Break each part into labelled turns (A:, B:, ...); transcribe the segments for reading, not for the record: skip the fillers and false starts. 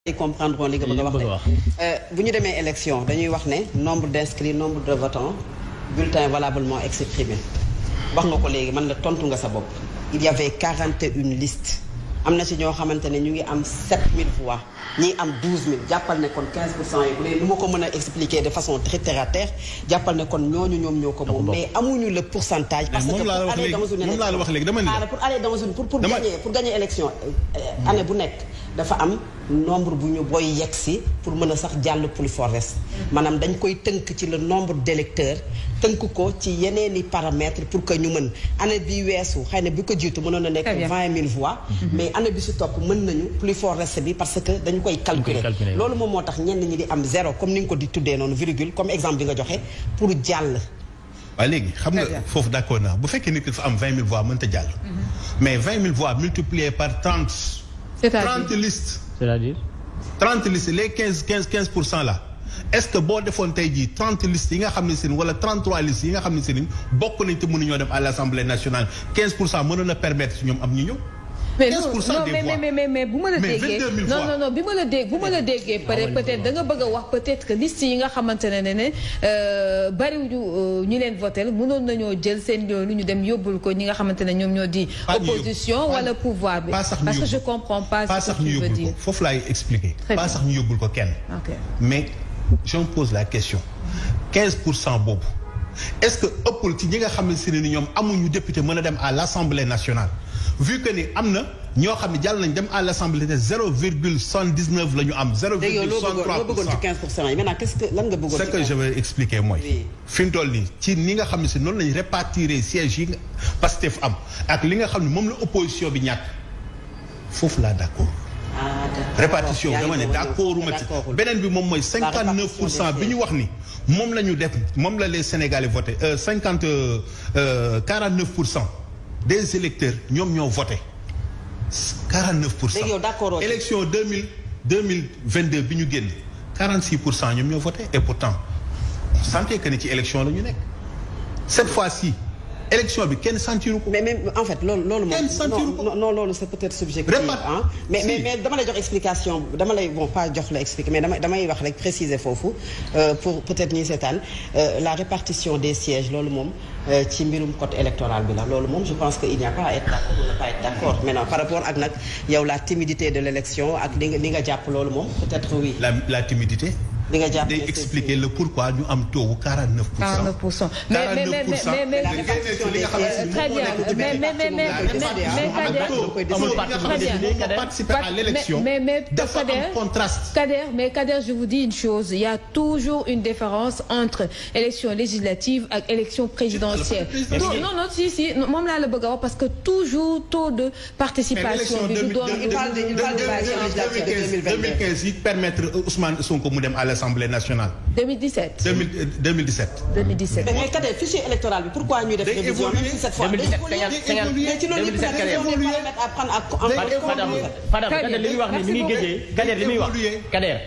A: ils comprendront li nga bëgg a wax bu ñu demee élection dañuy wax ne nombre d'inscrits nombre de votants bulletins valablement exprimés wax nga ko léegi man la tontu nga sa bopp il y avait 41 listes am na ci ñoo xamante ne ñu ngi am 7000 voix ñii am 12000 jàppal ne kon 15% yi bu dee nu ma ko mën a expliquer de façon très terre à terre jàppal ne kon ñooñu ñoom ñoo ko moom mais amuñu le pourcentage parce que pour aller dans une élection pour gagner élection année bu nekk dafa am nombre bu ñu booy yegg si pour mën a sax jàll plus fort reste maanaam dañ koy tënk ci le nombre d'électeurs tënk ko ci yeneeni paramètres pour que ñu mën année bi weesu xëy na bi ko jiitu mënoon na nekk 20000 voix mais année bi si topp mën nañu plus fort reste bi parce que dañu koy calculer loolu moom moo tax ñenn ñi di am zéro comme ni nga ko di tuddee noonu virgule comme exemple bi nga joxe pour jàll.
B: waaw léegi xam nga foofu d'accord naa bu fekkee nit ki dafa am 20000 voix mënta jàll mais 20000 voix multiplié par 30 listes.
C: c'est-à-dire
B: 30 listes les 15% là est-ce que boo defoon tey jii 30 listes yi nga xam ne si wala 33 listes yi nga xam ne si bokk nañ te mënuñoo dem à l'Assemblée nationale 15% mënoon a permettre ñoom am ñu ñëw. 15% des voix
D: mais bu ma la déggee non bi ma la déggee peut-être da nga bëgg a wax peut-être que liste yi nga xamante ne bariwuñu ñu leen voté mënoon nañoo jël seen lu ñu dem yóbbul ko ñi nga xamante ne ñoom ñoo di opposition wala pouvoir bi parce que je comprends pas ce que tu veux dire
B: foofu laay expliquer pas sax ñu yóbbul ko kenn mais je me pose la question 15% boobu est-ce que ëppul ci ñi nga xam ne si ni ñoom amuñu député mën a dem à l'Assemblée nationale vu que ni am na ñoo xam ne jàll nañ dem à l'Assemblée te 0,79 la ñu am 0,63%.
A: yi maintenant qu'est-ce que lan nga bëggoon
B: ce que je vais expliquer mooy fi mu toll nii ci ni nga xam ne si noonu lañu répartir sièges yi Pastef am ak li nga xam ne moom la opposition bi ñàkk foofu laa d'accord répartition dama ne d'accord uma ci beneen bi moom mooy 59% bi ñu wax ni moom la ñu def moom la les Sénégalais voté 49% des électeurs ñoom ñoo voté 49%. élection 2022 bi ñu génn 46% ñoom ñoo voté et pourtant on sentait que ni ci élection la ñu nekk cette fois-ci élection bi kenn sentiru ko.
A: mais en fait loolu moom non loolu c'est peut-être subjectif ah mais dama lay jox explication dama lay pas jox la expliquer mais damay wax rek préciser foofu pour peut-être ñuy seetaan la répartition des sièges loolu moom ci mbirum code électoral bi la loolu moom je pense que il n'y a pas à être d'accord ou ne pas être d'accord maintenant par rapport ak nag yow la timidité de l'élection ak li nga jàpp loolu moom peut-être oui.
B: la timidité.
A: li nga jàpp
B: day expliquer le pourquoi ñu am taux 49%.
D: mais très bien mais Kader je vous dis une chose il y a toujours une différence entre élection législative ak élection présidentielle. non si moom laa la bëgg a wax parce que toujours taux de participation bi du doon.
A: il parle de législative
B: 2015 yi permettre Ousmane Sonko mu dem à l'Assemblée nationale.
D: 2017.
B: 2017.
A: mais Kader fichier électoral bi pourquoi ñuy def révision même si cette fois.
C: 2017 Kader li muy wax ni mi ngi géejee Kader li muy wax Kader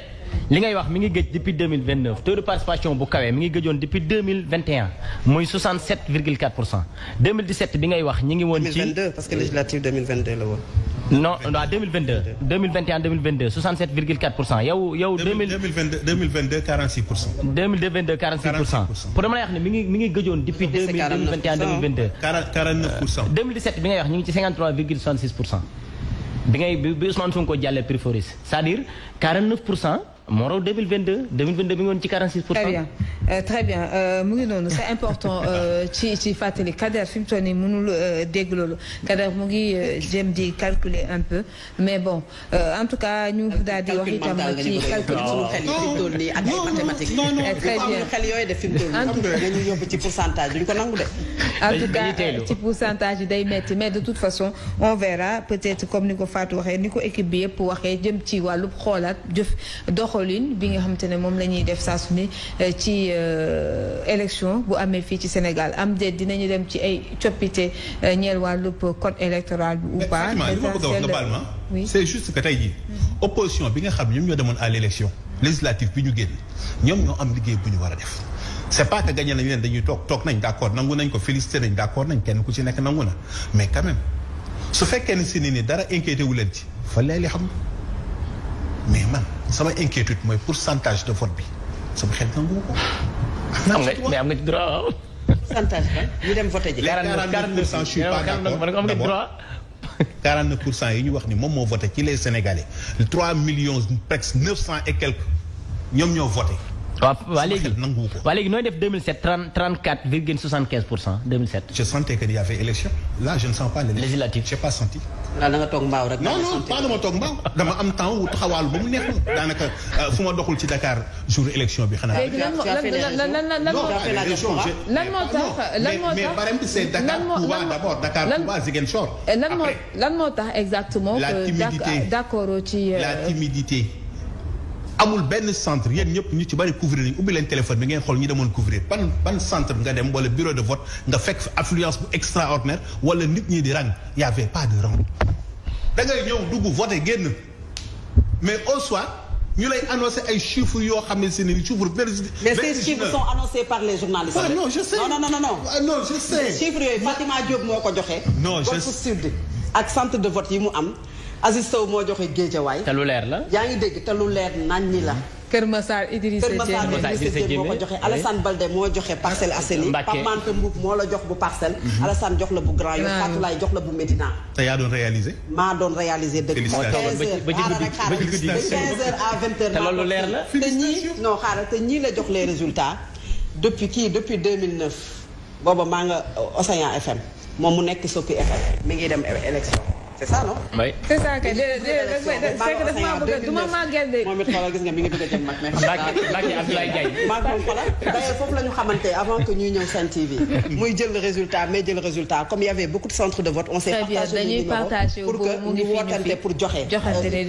C: li ngay wax mi ngi géej depuis 2029 taux de participation bu kawee mi ngi géejoon depuis 2021 muy 67,4%. 2017 bi ngay wax ñi ngi woon ci
A: 2022 parce que législative 2022 la woon.
C: non waaw 2022 2021 2022 67,4% yow
B: 2022 46%.
C: 2022 46%. pour dama lay wax ne mi ngi gëjoon depuis 2021 2022.
B: 49%.
C: 2017 bi ngay wax ñu ngi ci 53,66%. bi Ousmane Sonko jàllee Piriforis c'est-à-dire 49%. moo raw 2022 mi ngi woon ci 46%.
D: très bien mu ngi noonu c'est important ci fàttali Kader fi mu toll nii mënul dégg loolu Kader mu ngi jéem di calculer un peu mais bon en tout cas ñu daal di wax itam ci calcul suñu xel yi fi mu toll nii ak ay mathématiques. très bien
A: xel yooyu def fi mu toll nii ñu yóbbu ci pourcentage duñ ko nangu de.
D: en tout cas ci pourcentage yi day metti mais de toute façon on verra peut-être comme ni ko Fatou waxee ni ko équipe bi yëpp waxee jëm ci wàllu xoolaat jëf doxalin bi nga xamante ne moom la ñuy def saa su ne ci élection bu amee fii ci Sénégal am déet dinañu dem ci ay coppite ñeel wàllu code électoral bi ou pas.
B: oui c'est juste que tey jii opposition bi nga xam ñoom ñoo demoon à l'élection législative bi ñu génn ñoom ñoo am liggéey bu ñu war a def c'est pas que gagné nañ leen dañuy toog nañ d'accord nangu nañ ko félicité nañ d'accord nañ kenn ku ci nekk nangu na mais quand même su fekkee ne si ni dara inquiété wu leen ci fa leeli xam mais man sama inquiétude mooy pourcentage de vote bi sama xel nangu ko.
C: mais am nga ci droit.
A: pourcentage ba ñu dem voté ji.
B: 49% je suis pas d'accord. 49% yi ñu wax ni moom moo voté ci les Sénégalais 3 millions presque 900 et quelques ñoom ñoo voté.
C: waa léegi nooy def 2007 34,75% 2007.
B: je sentais qu'il y avait élection là je ne sens pas l'élection.
C: législative
B: j'ai pas senti.
A: là da nga toog mbaaw rek.
B: non pas dama toog mbaaw dama am temps wu taxawaalu ba mu neex ma daanaka fu ma doxul ci Dakar jour élection bi xanaa.
D: léegi lan moo tax
B: mais barème bi c'est Dakar Touba d'abord Dakar Touba Ziguinchor.
D: lan moo tax exactement.
B: la timidité
D: d'accord ci.
B: la timidité. amul benn centre yéen ñëpp ñu ci bari couvrir nañu ubbi leen téléphone bi ngeen xool ñi demoon couvrir ban centre nga dem wala bureau de vote nga fekk affluence bu extraordinaire wala nit ñi di rang y avait pas de rang da ngay ñëw dugg voter génn mais au soir ñu lay annoncer ay chiffres yoo xam ne ni chiffres
A: mais ces chiffres sont annoncés par les journalistes.
B: Ah, non je sais non je sais.
A: chiffres yooyu Fatima Diop moo ko joxe.
B: non je sais
A: Golf Sud ak centre de vote yi mu am. Aziz Sow moo joxe Guédiawaye.
C: te lu leer la.
A: yaa ngi dégg te lu leer naññi la.
D: Kër Massar Idrissa Dieng
A: moo ko joxe Alassane Balde moo joxe Parcelles Assainies. Pape Mante Mboup moo la jox bu Parcelles. Alassane jox la bu Grand Yoff. Fatou Laye jox la bu Médina.
B: te yaa doon réaliser.
A: maa doon réaliser dëgg.
C: ba ci guddi
A: 15h à 20h.
C: te loolu leer la.
A: te ñii non xaaral te ñii la jox les résultats depuis 2009 booba maa nga Océan FM moom mu nekk Sopi FM mi ngi dem élection. c'est ça non.
C: oui
D: c'est ça kay du ma màgget de.
A: moom it xoolal gis nga mi ngi bëgg a jëm mag. mais
C: Mbacke Abdoulaye Diagne.
A: maa ngi doon xoolal d'ailleurs foofu la ñu xamante avant que ñuy ñëw Sen TV. muy jël le résultat mais jël résultat comme il y avait beaucoup de centres de vote on s'est partagé pour que ñu wootante pour joxe.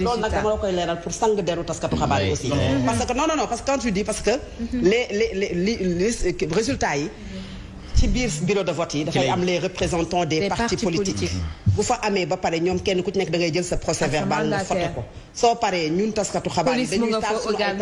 A: loolu nag dama la koy leeral pour sang deru taskatu xabaar yi aussi. parce que non parce que quand tu dis parce que les résultats yi. ci biir bureau de vote yi dafay am les représentants des partis politiques bu fa amee ba pare ñoom kenn ku ci nekk da ngay jël sa procès verbal nga foto ko soo paree ñun taskatu xabaar yi dañuy taal suñu ay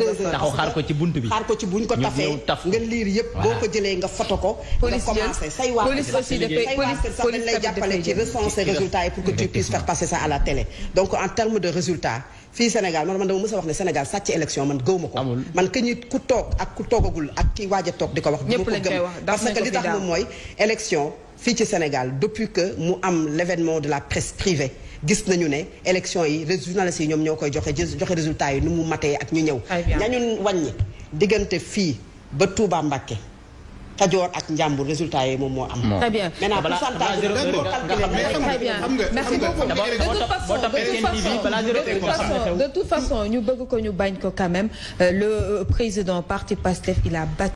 A: téléphone
C: taxaw xaar ko ci bunt bi
A: xaar ko ci buñ ko tafee nga liir yëpp boo ko jëlee nga foto ko nga commencé say waa sax dañ lay jàppale ci recenser résultats yi pour que tu puisses faire passer ça à la télé donc en termes de résultats fii Sénégal man dama mës a wax ne Sénégal sàcc élection man gëwuma ko man que ñi ku toog ak ku toogagul ak ki waaj a toog di ko wax du ma ko gëm parce que li tax moom mooy élection fii ci Sénégal depuis que mu am l'événement de la presse privée gis nañu ne élection yi journalistes yi ñoom ñoo koy joxe résultats yi nu mu matee ak ñu ñëw ñañu wàññi diggante fii ba Touba Mbacké Kajoor ak Njàmbur résultats yi moom moo am.
D: Très bien.
A: Maintenant pourcentage
D: très bien. Merci beaucoup. De toute façon ñu bëgg ko ñu bañ ko quand même le président parti PASTEF il a battu